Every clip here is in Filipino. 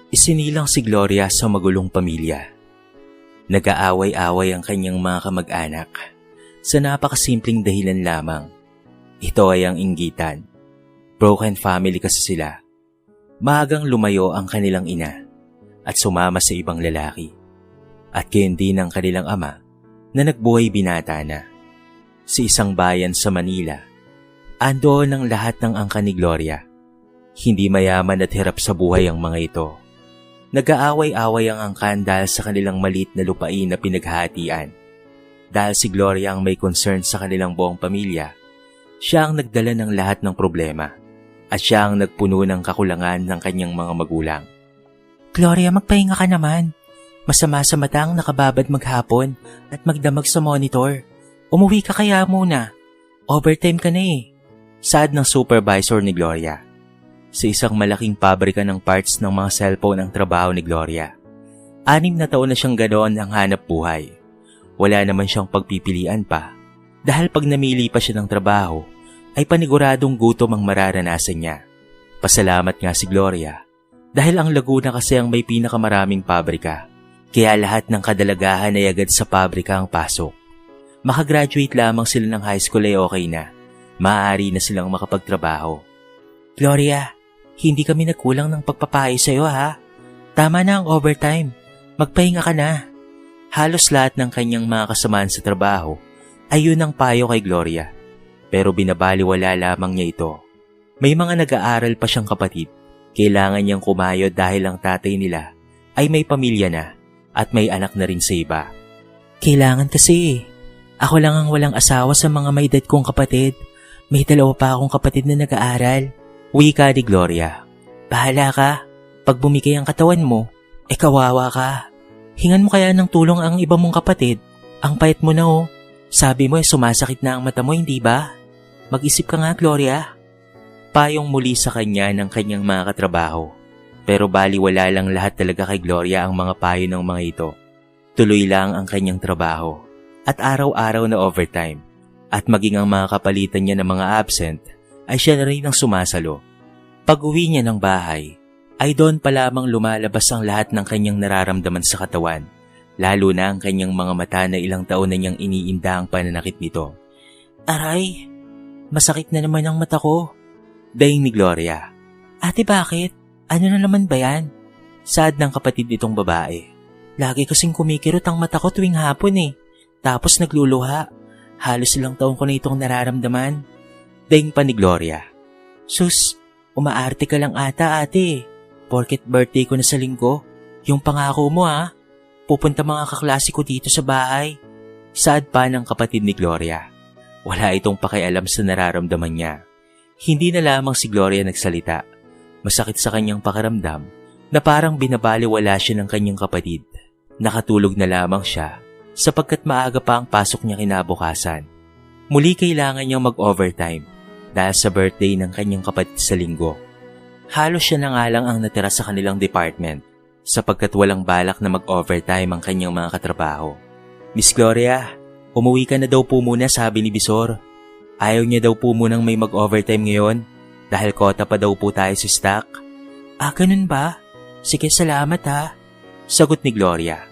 Isinilang si Gloria sa magulong pamilya. Nag-aaway-away ang kanyang mga kamag-anak sa napakasimpleng dahilan lamang. Ito ay ang inggitan. Broken family kasi sila. Maagang lumayo ang kanilang ina at sumama sa ibang lalaki. At gayon din ang kanilang ama na nagbuhay binata na. Sa isang bayan sa Manila, andoon ang lahat ng angkan ni Gloria. Hindi mayaman at hirap sa buhay ang mga ito. Nag-aaway-away ang angkan dahil sa kanilang maliit na lupain na pinaghahatian. Dahil si Gloria ang may concern sa kanilang buong pamilya, siya ang nagdala ng lahat ng problema at siya ang nagpuno ng kakulangan ng kanyang mga magulang. Gloria, magpahinga ka naman. Masama sa mata ang nakababad maghapon at magdamag sa monitor. Umuwi ka kaya muna. Overtime ka na eh. Saad ng supervisor ni Gloria. Sa isang malaking pabrika ng parts ng mga cellphone ang trabaho ni Gloria. 6 na taon na siyang ganoon ang hanap buhay. Wala naman siyang pagpipilian pa dahil pag namili pa siya ng trabaho ay paniguradong gutom ang mararanasan niya. Pasalamat nga si Gloria dahil ang Laguna kasi ang may pinakamaraming pabrika kaya lahat ng kadalagahan ay agad sa pabrika ang pasok. Makagraduate lamang sila ng high school ay okay na. Maaari na silang makapagtrabaho. Gloria, hindi kami nagkulang ng pagpapayo sa'yo ha. Tama na ang overtime. Magpahinga ka na. Halos lahat ng kanyang mga kasamaan sa trabaho ay yun ang payo kay Gloria. Pero binabaliwala lamang niya ito. May mga nag-aaral pa siyang kapatid. Kailangan niyang kumayod dahil ang tatay nila ay may pamilya na at may anak na rin sa iba. Kailangan kasi. Ako lang ang walang asawa sa mga may edad kong kapatid. May 2 pa akong kapatid na nag-aaral. Wika ni Gloria. Bahala ka. Pag bumigay ang katawan mo, kawawa ka. Hingan mo kaya ng tulong ang iba mong kapatid. Ang payat mo na oh. Sabi mo sumasakit na ang mata mo, hindi ba? Mag-isip ka nga, Gloria. Payong muli sa kanya ng kanyang mga katrabaho. Pero baliwala lang lahat talaga kay Gloria ang mga payo ng mga ito. Tuloy lang ang kanyang trabaho. At araw-araw na overtime. At maging ang mga kapalitan niya ng mga absent ay siya na rin ang sumasalo. Pag-uwi niya ng bahay, ay doon pa lamang lumalabas ang lahat ng kanyang nararamdaman sa katawan, lalo na ang kanyang mga mata na ilang taon na niyang iniinda ang pananakit nito. Aray, masakit na naman ang mata ko. Daing ni Gloria. Ate, bakit? Ano na naman ba yan? Saad ng kapatid nitong babae. Lagi kasing kumikirot ang mata ko tuwing hapon eh. Tapos nagluluha. Halos ilang taon ko na itong nararamdaman. Daing pa ni Gloria. Sus, umaarte ka lang ata ate. Porket birthday ko na sa linggo. Yung pangako mo ha. Pupunta mga kaklase ko dito sa bahay. Saad pa ng kapatid ni Gloria. Wala itong pakialam sa nararamdaman niya. Hindi na lamang si Gloria nagsalita. Masakit sa kanyang pakiramdam na parang binabaliwala siya ng kanyang kapatid. Nakatulog na lamang siya sapagkat maaga pa ang pasok niya kinabukasan. Muli kailangan niyang mag-overtime dahil sa birthday ng kanyang kapatid sa linggo. Halos siya na nga lang ang natira sa kanilang department sapagkat walang balak na mag-overtime ang kanyang mga katrabaho. Miss Gloria, umuwi ka na daw po muna, sabi ni Bisor. Ayaw niya daw po munang may mag-overtime ngayon dahil kota pa daw po tayo sa stock. Ganun ba? Sige, salamat ha. Sagot ni Gloria.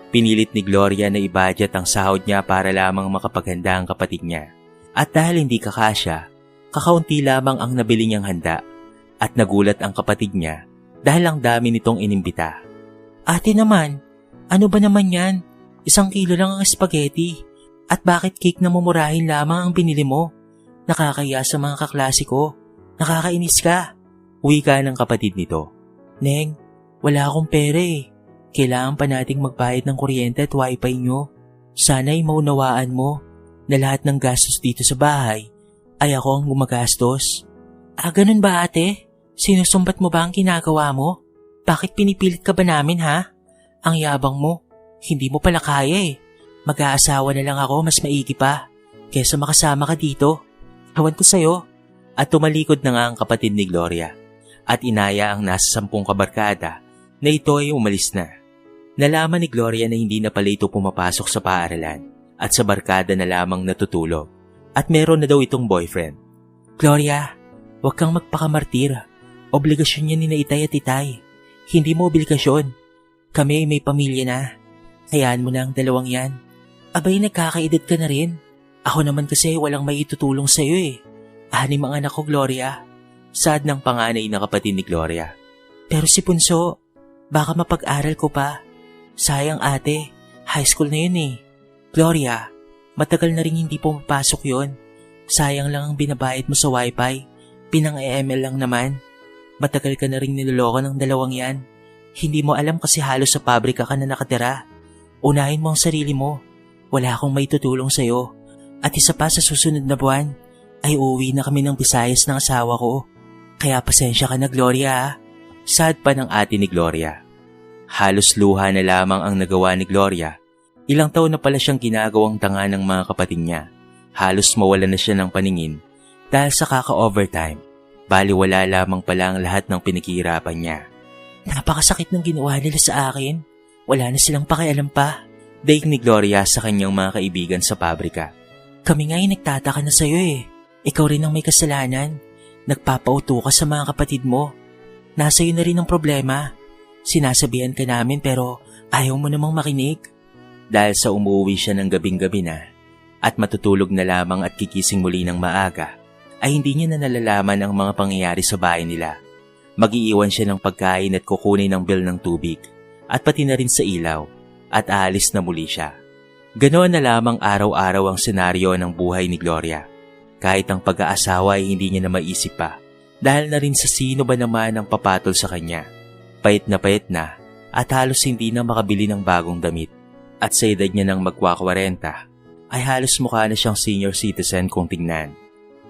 Pinilit ni Gloria na i-budget ang sahod niya para lamang makapaghanda ang kapatid niya. At dahil hindi kakasya, kakaunti lamang ang nabili niyang handa at nagulat ang kapatid niya dahil ang dami nitong inimbita. Ate naman, ano ba naman yan? 1 kilo lang ang spaghetti. At bakit cake na mumurahin lamang ang binili mo? Nakakaya sa mga kaklase ko. Nakakainis ka. Wika ng kapatid nito. Neng, wala akong pera eh. Kailangan pa nating magbayad ng kuryente at wifi nyo. Sana'y maunawaan mo na lahat ng gastos dito sa bahay ay ako ang gumagastos. Ganun ba ate? Sinusumbat mo ba ang ginagawa mo? Bakit pinipilit ka ba namin ha? Ang yabang mo, hindi mo pala kaya eh. Mag-aasawa na lang ako, mas maigi pa. Kesa makasama ka dito. Hawan ko sa'yo. At tumalikod na nga ang kapatid ni Gloria. At inaya ang nasa 10 kabarkada na ito ay umalis na. Nalaman ni Gloria na hindi na pala ito pumapasok sa paaralan at sa barkada na lamang natutulog. At meron na daw itong boyfriend. Gloria, huwag kang magpakamartir. Obligasyon niya ni na itay at itay. Hindi mo obligasyon. Kami ay may pamilya na. Hayaan mo na ang dalawang yan. Abay, nagkakaedad ka na rin. Ako naman kasi walang may itutulong sa'yo eh. 6 ang anak ko, Gloria. Sad ng panganay na kapatid ni Gloria. Pero si Punso, baka mapag-aral ko pa. Sayang ate, high school na yun eh. Gloria, matagal na rin hindi pumapasok yun. Sayang lang ang binabayad mo sa wifi. Pinang-EML lang naman. Matagal ka na rin niloloko ng dalawang yan. Hindi mo alam kasi halos sa pabrika ka na nakatira. Unahin mo ang sarili mo. Wala akong may tutulong sa'yo. At isa pa, sa susunod na buwan, ay uuwi na kami ng Visayas ng asawa ko. Kaya pasensya ka na, Gloria. Sad pa ng ate ni Gloria. Halos luha na lamang ang nagawa ni Gloria. Ilang taon na pala siyang ginagawang tanga ng mga kapatid niya. Halos mawala na siya ng paningin dahil sa kaka-overtime. Baliwala lamang pala ang lahat ng pinakihirapan niya. Napakasakit ng ginawa nila sa akin. Wala na silang pakialam pa. Daig ni Gloria sa kanyang mga kaibigan sa pabrika. Kami nga ay nagtataka na sa'yo eh. Ikaw rin ang may kasalanan. Nagpapauto ka sa mga kapatid mo. Nasa iyo na rin ang problema. Sinasabihan ka namin pero ayaw mo namang makinig. Dahil sa umuwi siya ng gabing-gabi na at matutulog na lamang at kikising muli ng maaga, ay hindi niya na nalalaman ang mga pangyayari sa bahay nila. Mag-iiwan siya ng pagkain at kukunin ng bill ng tubig at pati na rin sa ilaw at aalis na muli siya. Ganoon na lamang araw-araw ang senaryo ng buhay ni Gloria. Kahit ang pag-aasawa ay hindi niya na maisip pa dahil na rin sa sino ba naman ang papatol sa kanya. Payat na at halos hindi na makabili ng bagong damit. At sa edad niya ng magwa-40 ay halos mukha na siyang senior citizen kung tingnan.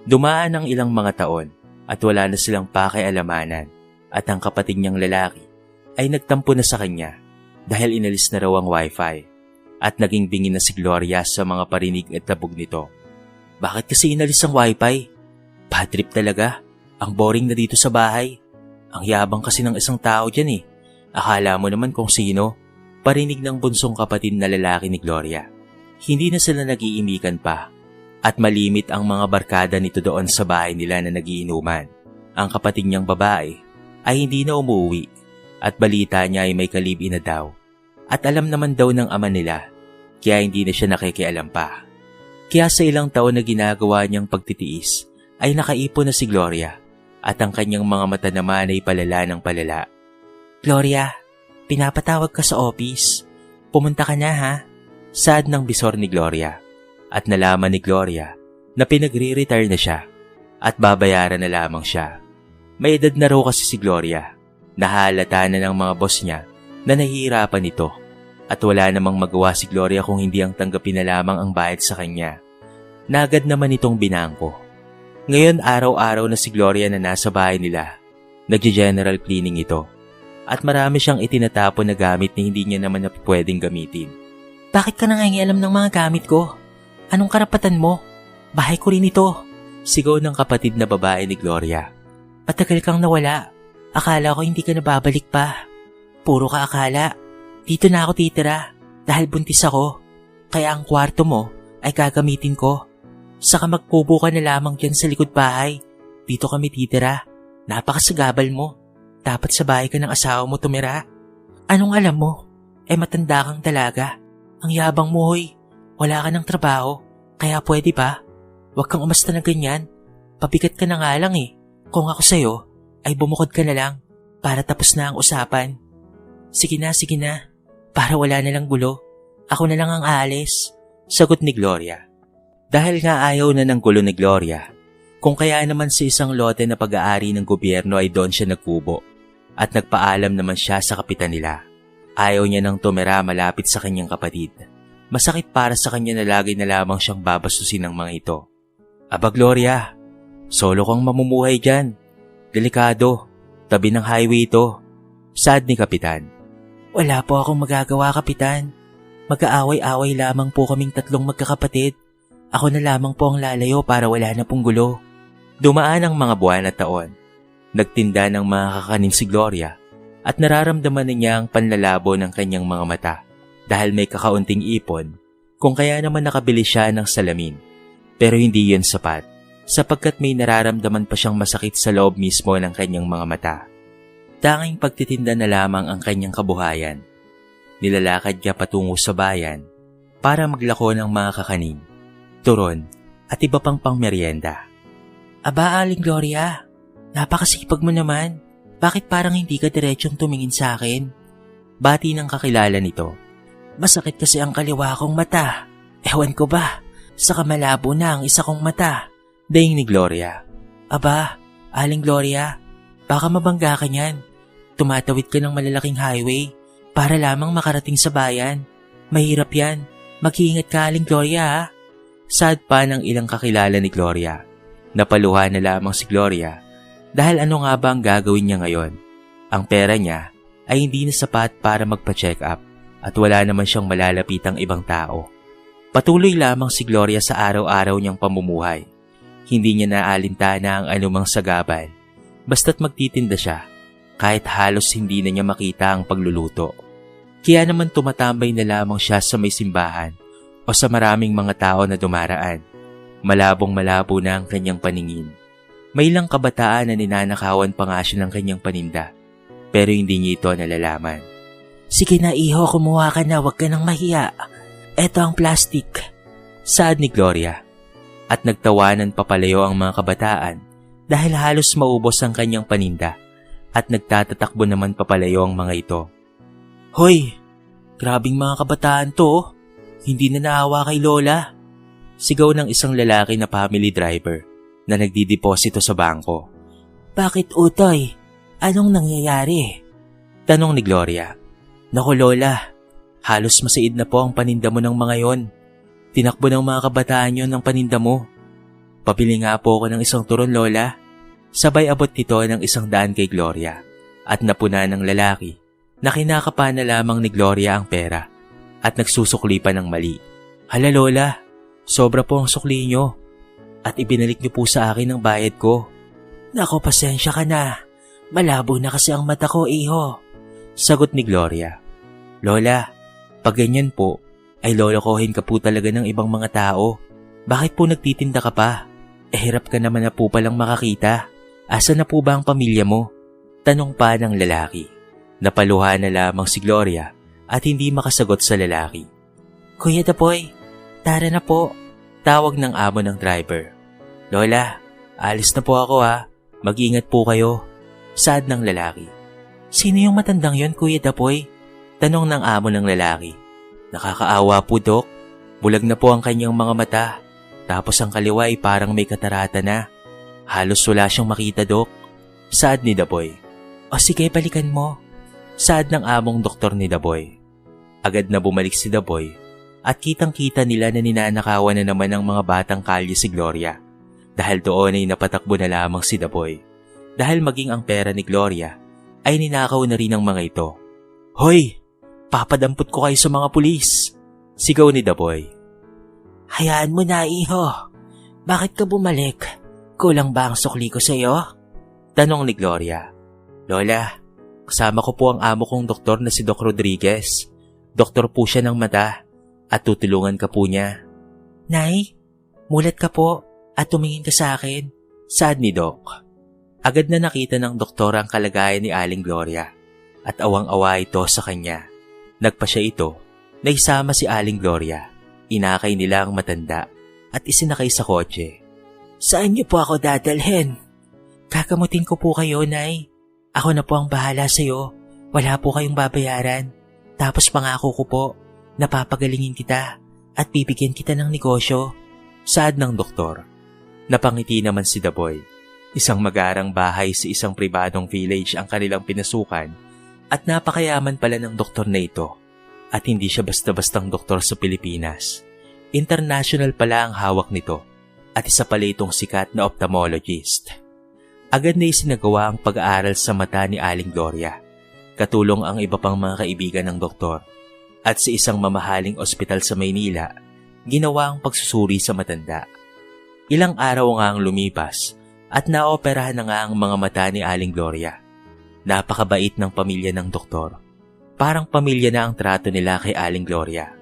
Dumaan ang ilang mga taon at wala na silang pakialamanan at ang kapatid niyang lalaki ay nagtampo na sa kanya dahil inalis na raw ang wifi at naging bingin na si Gloria sa mga parinig at tabog nito. Bakit kasi inalis ang wifi? Bad trip talaga. Ang boring na dito sa bahay. Ang yabang kasi ng isang tao dyan eh. Akala mo naman kung sino. Parinig ng bunsong kapatid na lalaki ni Gloria. Hindi na sila nag-iimikan pa at malimit ang mga barkada nito doon sa bahay nila na nagiinuman. Ang kapatid niyang babae ay hindi na umuwi at balita niya ay may kalibin na daw. At alam naman daw ng ama nila kaya hindi na siya nakikialam pa. Kaya sa ilang taon na ginagawa niyang pagtitiis ay nakaipon na si Gloria at ang kanyang mga mata naman ay palala ng palala. Gloria, pinapatawag ka sa office. Pumunta ka na ha? Sad ng bisor ni Gloria at nalaman ni Gloria na pinagre-retire na siya at babayaran na lamang siya. May edad na raw kasi si Gloria. Nahalata na ng mga boss niya na nahihirapan ito at wala namang magawa si Gloria kung hindi ang tanggapin na lamang ang bayad sa kanya. Nagad naman itong binangko. Ngayon araw-araw na si Gloria na nasa bahay nila. Nagje-general cleaning ito. At marami siyang itinatapon na gamit na hindi niya naman na pwedeng gamitin. Bakit ka nangangialam ng mga gamit ko? Anong karapatan mo? Bahay ko rin ito. Sigaw ng kapatid na babae ni Gloria. Patagal kang nawala. Akala ko hindi ka nababalik pa. Puro ka akala. Dito na ako titira dahil buntis ako. Kaya ang kwarto mo ay gagamitin ko. Saka magpupo ka na lamang dyan sa likod bahay. Dito kami titira. Napakasagabal mo. Dapat sa bahay ka ng asawa mo tumira. Anong alam mo? Matanda kang talaga. Ang yabang mo hoy. Wala ka ng trabaho. Kaya pwede ba? Huwag kang umasta na ganyan. Pabigat ka na nga lang eh. Kung ako sa'yo, ay bumukod ka na lang para tapos na ang usapan. Sige na. Para wala na lang gulo. Ako na lang ang aalis. Sagot ni Gloria. Dahil nga ayaw na ng gulo ni Gloria, kung kaya naman sa isang lote na pag-aari ng gobyerno ay doon siya nagkubo. At nagpaalam naman siya sa kapitan nila. Ayaw niya nang tumira malapit sa kanyang kapatid. Masakit para sa kanya na lagi na lamang siyang babastusin ng mga ito. Aba Gloria, solo kang mamumuhay dyan. Delikado, tabi ng highway ito. Sad ni kapitan. Wala po akong magagawa, kapitan. Mag-aaway-away lamang po kaming 3 magkakapatid. Ako na lamang po ang lalayo para wala na pong gulo. Dumaan ang mga buwan at taon. Nagtinda ng mga kakanin si Gloria at nararamdaman na niya ang panlalabo ng kanyang mga mata dahil may kakaunting ipon kung kaya naman nakabili siya ng salamin. Pero hindi yun sapat sapagkat may nararamdaman pa siyang masakit sa loob mismo ng kanyang mga mata. Tanging pagtitinda na lamang ang kanyang kabuhayan. Nilalakad niya patungo sa bayan para maglako ng mga kakanin, turon at iba pang pangmeryenda. Aba, Aling Gloria, napakasipag mo naman. Bakit parang hindi ka diretsong tumingin sa akin? Bati ng kakilala nito. Masakit kasi ang kaliwa kong mata. Ewan ko ba, saka malabo na ang isa kong mata. Daing ni Gloria. Aba, Aling Gloria, baka mabangga ka niyan. Tumatawid ka ng malalaking highway para lamang makarating sa bayan. Mahirap yan. Mag-iingat ka, Aling Gloria, ha? Sad pa ng ilang kakilala ni Gloria. Napaluha na lamang si Gloria dahil ano nga ba ang gagawin niya ngayon? Ang pera niya ay hindi na sapat para magpa-check up at wala naman siyang malalapitang ibang tao. Patuloy lamang si Gloria sa araw-araw niyang pamumuhay. Hindi niya naalintana ang anumang sagabal. Basta't magtitinda siya, kahit halos hindi na niya makita ang pagluluto. Kaya naman tumatambay na lamang siya sa may simbahan o sa maraming mga tao na dumaraan. Malabong-malabo na ang kanyang paningin. May ilang kabataan na ninanakawan pa nga siya ng kanyang paninda, pero hindi niya ito nalalaman. Sige na iho, kumuha ka na, huwag ka nang mahiya. Eto ang plastic. Saad ni Gloria. At nagtawanan papalayo ang mga kabataan dahil halos maubos ang kanyang paninda at nagtatatakbo naman papalayo ang mga ito. Hoy, grabing mga kabataan to. Hindi na naawa kay Lola. Sigaw ng isang lalaki na family driver na nagdideposito sa bangko. Bakit, Utoy? Anong nangyayari? Tanong ni Gloria. Naku, Lola, halos masaid na po ang paninda mo ng mga yon. Tinakbo ng mga kabataan yon ng paninda mo. Pabili nga po ako ng isang turon, Lola. Sabay abot nito ng 100 kay Gloria at napuna ng lalaki na kinakapa na lamang ni Gloria ang pera at nagsusukli pa ng mali. Hala, Lola, sobra po ang sukli nyo at ibinalik nyo po sa akin ang bayad ko. Nako, pasensya ka na. Malabo na kasi ang mata ko, iho. Sagot ni Gloria. Lola, pag ganyan po, ay lolokohin ka po talaga ng ibang mga tao. Bakit po nagtitinda ka pa? Hirap ka naman na po palang makakita. Asa na po ba ang pamilya mo? Tanong pa ng lalaki. Napaluha na lamang si Gloria at hindi makasagot sa lalaki. Kuya Dapoy, tara na po. Tawag ng amo ng driver. Lola, alis na po ako ha. Mag-ingat po kayo. Saad ng lalaki. Sino yung matandang yon, Kuya Dapoy? Tanong ng amo ng lalaki. Nakakaawa po, Dok. Bulag na po ang kanyang mga mata. Tapos ang kaliwa ay parang may katarata na. Halos wala siyang makita, Dok. Saad ni Daboy. O sige, balikan mo. Saad ng among doktor ni Daboy. Agad na bumalik si Daboy at kitang-kita nila na ninanakawan na naman ng mga batang kalye si Gloria. Dahil doon ay napatakbo na lamang si Daboy. Dahil maging ang pera ni Gloria ay ninakaw na rin ng mga ito. Hoy! Papadampot ko kayo sa mga pulis! Sigaw ni Daboy. Hayaan mo na, iho. Bakit ka bumalik? Kulang ba ang sukli ko sa'yo? Tanong ni Gloria. Lola, kasama ko po ang amo kong doktor na si Doc Rodriguez. Doktor po siya ng mata at tutulungan ka po niya. Nay, mulat ka po at tumingin ka sa akin. Saad ni Doc. Agad na nakita ng doktor ang kalagayan ni Aling Gloria at awang-awa ito sa kanya. Nagpa siya ito na isama si Aling Gloria. Inakay nila ang matanda at isinakay sa kotse. Saan niyo po ako dadalhin? Kakamutin ko po kayo, Nay. Ako na po ang bahala sa'yo. Wala po kayong babayaran. Tapos pangako ko po, napapagalingin kita at bibigyan kita ng negosyo. Saad ng doktor. Napangiti naman si Daboy. Isang mag-aarang bahay sa isang pribadong village ang kanilang pinasukan at napakayaman pala ng doktor na ito. At hindi siya basta-bastang doktor sa Pilipinas. International pala ang hawak nito at isa pala itong sikat na ophthalmologist. Agad na isinagawa ang pag-aaral sa mata ni Aling Gloria. Katulong ang iba pang mga kaibigan ng doktor. At sa isang mamahaling ospital sa Maynila, ginawa ang pagsusuri sa matanda. Ilang araw nga ang lumipas at naoperahan na nga ang mga mata ni Aling Gloria. Napakabait ng pamilya ng doktor. Parang pamilya na ang trato nila kay Aling Gloria.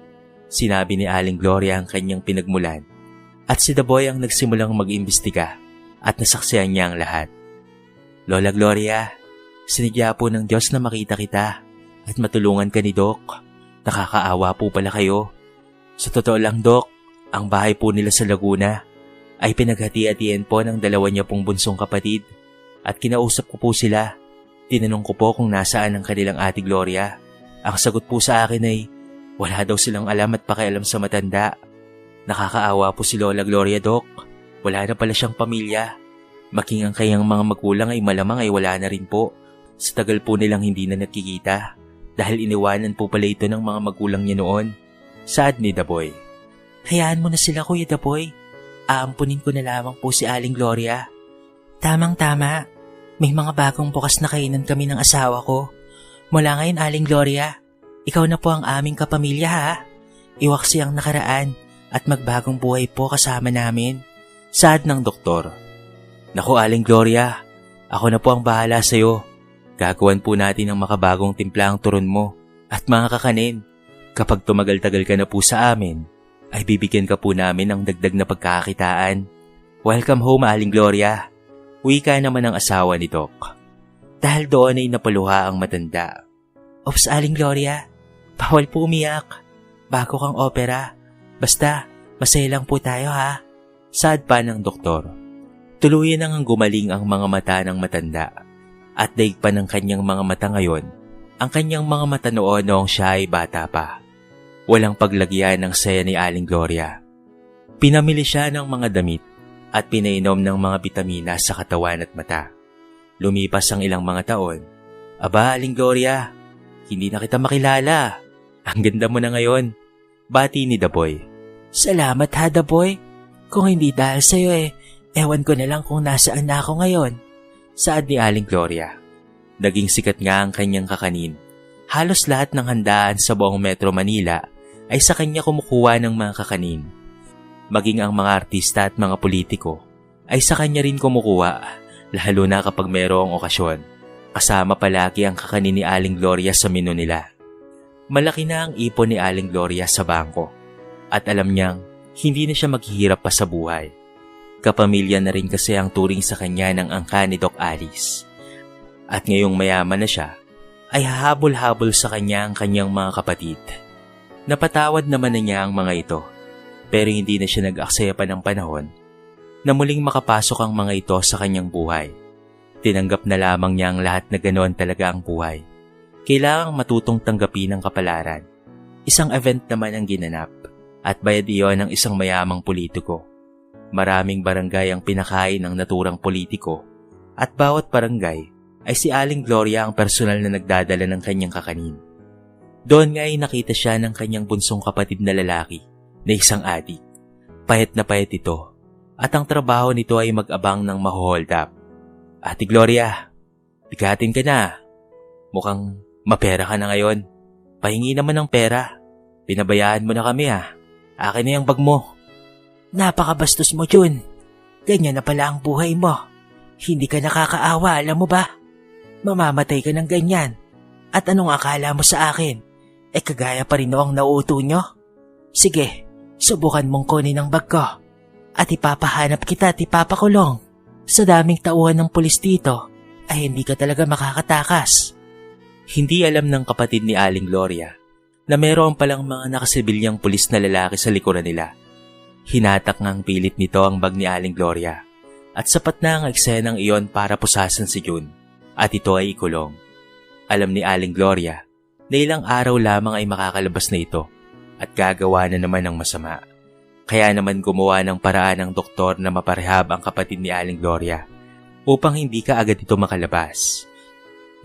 Sinabi ni Aling Gloria ang kanyang pinagmulan at si Daboy ang nagsimulang mag-imbestiga at nasaksihan niya ang lahat. Lola Gloria, Sinigya po ng Diyos na makita kita at matulungan ka ni Doc. Nakakaawa po pala kayo. Sa totoo lang, Doc, ang bahay po nila sa Laguna ay pinaghati-hatian po ng dalawa niya pong bunsong kapatid. At kinausap ko po sila. Tinanong ko po kung nasaan ang kanilang ate Gloria. Ang sagot po sa akin ay wala daw silang alam at pakialam sa matanda. Nakakaawa po si Lola Gloria, Doc. Wala na pala siyang pamilya. Maging ang kanyang mga magulang ay malamang ay wala na rin po. Sa tagal po nilang hindi na nakikita. Dahil iniwanan po pala ito ng mga magulang niya noon. Sad ni Daboy. Hayaan mo na sila, Kuya Daboy. Aampunin ko na lamang po si Aling Gloria. Tamang-tama. May mga bagong bukas na kainan kami ng asawa ko. Mula ngayon, Aling Gloria, ikaw na po ang aming kapamilya, ha? Iwaksi ang nakaraan at magbagong buhay po kasama namin. Sad ng doktor. Naku, Aling Gloria, ako na po ang bahala sa'yo. Gagawan po natin ng makabagong timpla ang turon mo at mga kakanin. Kapag tumagal-tagal ka na po sa amin, ay bibigyan ka po namin ng dagdag na pagkakakitaan. Welcome home, Aling Gloria. Wika naman ang asawa ni Doc. Dahil doon ay napaluha ang matanda. Ops, Aling Gloria, bawal po umiyak. Bago kang opera. Basta, masaya lang po tayo, ha? Sad pa ng doktor. Tuluyan nang gumaling ang mga mata ng matanda. At daig pa ng kanyang mga mata ngayon, ang kanyang mga mata noon noong siya ay bata pa. Walang paglagyan ng saya ni Aling Gloria. Pinamili siya ng mga damit at pinainom ng mga bitamina sa katawan at mata. Lumipas ang ilang mga taon. Aba, Aling Gloria, hindi na kita makilala. Ang ganda mo na ngayon. Bati ni Daboy. Salamat, ha, Daboy. Kung hindi dahil sa'yo ewan ko na lang kung nasaan na ako ngayon. Saad ni Aling Gloria. Naging sikat nga ang kanyang kakanin. Halos lahat ng handaan sa buong Metro Manila ay sa kanya kumukuha ng mga kakanin. Maging ang mga artista at mga politiko ay sa kanya rin kumukuha, lalo na kapag mayroong okasyon. Kasama palagi ang kakanin ni Aling Gloria sa menu nila. Malaki na ang ipon ni Aling Gloria sa bangko at alam niyang hindi na siya maghihirap pa sa buhay. Kapamilya na rin kasi ang turing sa kanya ng angka ni Doc Alice. At ngayong mayaman na siya, ay hahabol-habol sa kanya ang kanyang mga kapatid. Napatawad naman na niya ang mga ito, pero hindi na siya nag-aksaya pa ng panahon na muling makapasok ang mga ito sa kanyang buhay. Tinanggap na lamang niya ang lahat na ganoon talaga ang buhay. Kailangang matutong tanggapin ang kapalaran. Isang event naman ang ginanap at bayad iyon ng isang mayamang politiko. Maraming barangay ang pinakain ng naturang politiko at bawat barangay ay si Aling Gloria ang personal na nagdadala ng kanyang kakanin. Doon nga ay nakita siya ng kanyang bunsong kapatid na lalaki na isang adik. Payat na payat ito at ang trabaho nito ay mag-abang ng maho-hold up. Ate Gloria, bigatin ka na. Mukhang mapera ka na ngayon. Pahingi naman ng pera. Pinabayaan mo na kami ha. Akin na yung bag mo. Napakabastos mo, Jun. Ganyan na pala ang buhay mo. Hindi ka nakakaawa, alam mo ba? Mamamatay ka ng ganyan. At anong akala mo sa akin? Kagaya pa rin noong nauuto nyo? Sige, subukan mong kunin ang bag ko. At ipapahanap kita at ipapakulong. Sa daming tauhan ng pulis dito, ay hindi ka talaga makakatakas. Hindi alam ng kapatid ni Aling Gloria na mayroon palang mga nakasibilyang pulis na lalaki sa likuran nila. Hinatak ngang pilit nito ang bag ni Aling Gloria at sapat na ang eksenang iyon para pusasan si June at ito ay ikulong. Alam ni Aling Gloria na ilang araw lamang ay makakalabas na ito at gagawa na naman ng masama. Kaya naman gumawa ng paraan ng doktor na maparehab ang kapatid ni Aling Gloria upang hindi ka agad ito makalabas.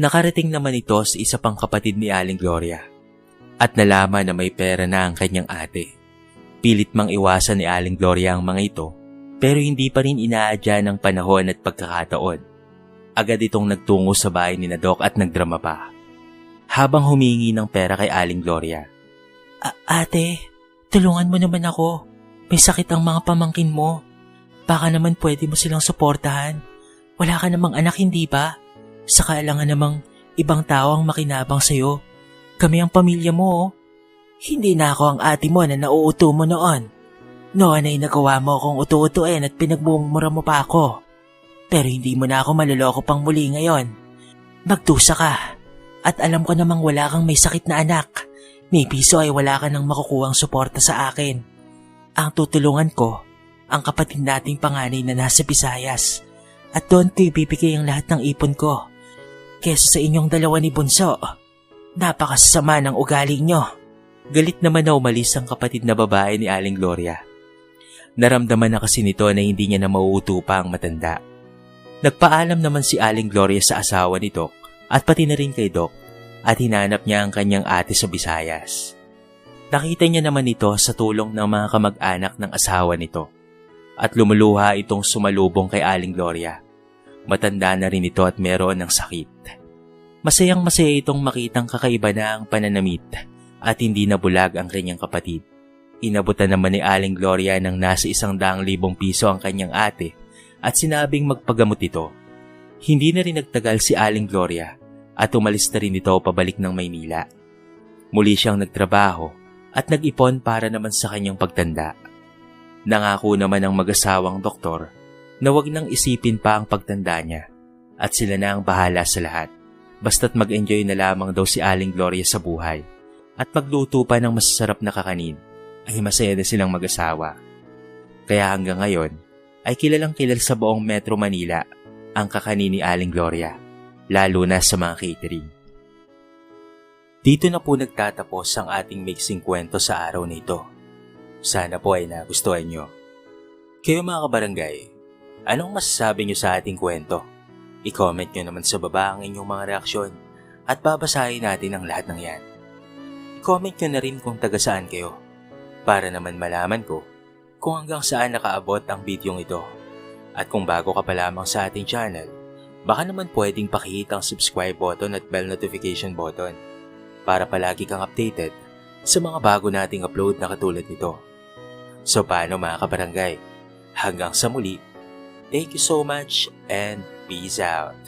Nakarating naman ito sa isa pang kapatid ni Aling Gloria at nalaman na may pera na ang kanyang ate. Pilit mang iwasan ni Aling Gloria ang mga ito, pero hindi pa rin inaadya ng panahon at pagkakataon. Agad itong nagtungo sa bahay ni Doc at nagdrama pa. Habang humingi ng pera kay Aling Gloria. Ate, tulungan mo naman ako. May sakit ang mga pamangkin mo. Baka naman pwede mo silang suportahan. Wala ka namang anak, hindi ba? Saka lang namang ibang tao ang makinabang sa'yo. Kami ang pamilya mo, oh. Hindi na ako ang ate mo na nauuto mo noon. Noon ay nagawa mo akong utu-utuin at pinagmumura mo pa ako. Pero hindi mo na ako maloloko pang muli ngayon. Magdusa ka. At alam ko namang wala kang may sakit na anak. May piso ay wala ka nang makukuhang suporta sa akin. Ang tutulungan ko, ang kapatid nating panganay na nasa Visayas. At doon ko ibibigay ang lahat ng ipon ko. Kesa sa inyong dalawa ni Bunso. Napakasama ng ugali nyo. Galit naman na umalis ang kapatid na babae ni Aling Gloria. Naramdaman na kasi nito na hindi niya na mauuto pa ang matanda. Nagpaalam naman si Aling Gloria sa asawa ni Doc at pati na rin kay Doc at hinanap niya ang kanyang ate sa Visayas. Nakita niya naman ito sa tulong ng mga kamag-anak ng asawa nito at lumuluha itong sumalubong kay Aling Gloria. Matanda na rin ito at meron ng sakit. Masayang masaya itong makitang kakaiba na ang pananamit at hindi nabulag ang kanyang kapatid. Inabutan naman ni Aling Gloria ng nasa 100,000 piso ang kanyang ate at sinabing magpagamot ito. Hindi na rin nagtagal si Aling Gloria at umalis na rin ito pabalik ng Maynila. Muli siyang nagtrabaho at nag-ipon para naman sa kanyang pagtanda. Nangako naman ang mag-asawang doktor na wag nang isipin pa ang pagtanda niya at sila na ang bahala sa lahat. Basta't mag-enjoy na lamang daw si Aling Gloria sa buhay at magluto pa ng masasarap na kakanin ay masaya na silang mag-asawa. Kaya hanggang ngayon ay kilalang kilala sa buong Metro Manila ang kakanin ni Aling Gloria, lalo na sa mga catering. Dito na po nagtatapos ang ating mixing kwento sa araw na ito. Sana po ay nagustuhan nyo. Kayo mga kabarangay, anong masasabi nyo sa ating kwento? I-comment nyo naman sa baba ang inyong mga reaksyon at babasahin natin ang lahat ng yan. I-comment nyo na rin kung taga saan kayo para naman malaman ko kung hanggang saan nakaabot ang bidyong ito. At kung bago ka pa lamang sa ating channel, baka naman pwedeng pakihit ang subscribe button at bell notification button para palagi kang updated sa mga bago nating upload na katulad nito. So paano mga kabarangay? Hanggang sa muli, thank you so much and peace out.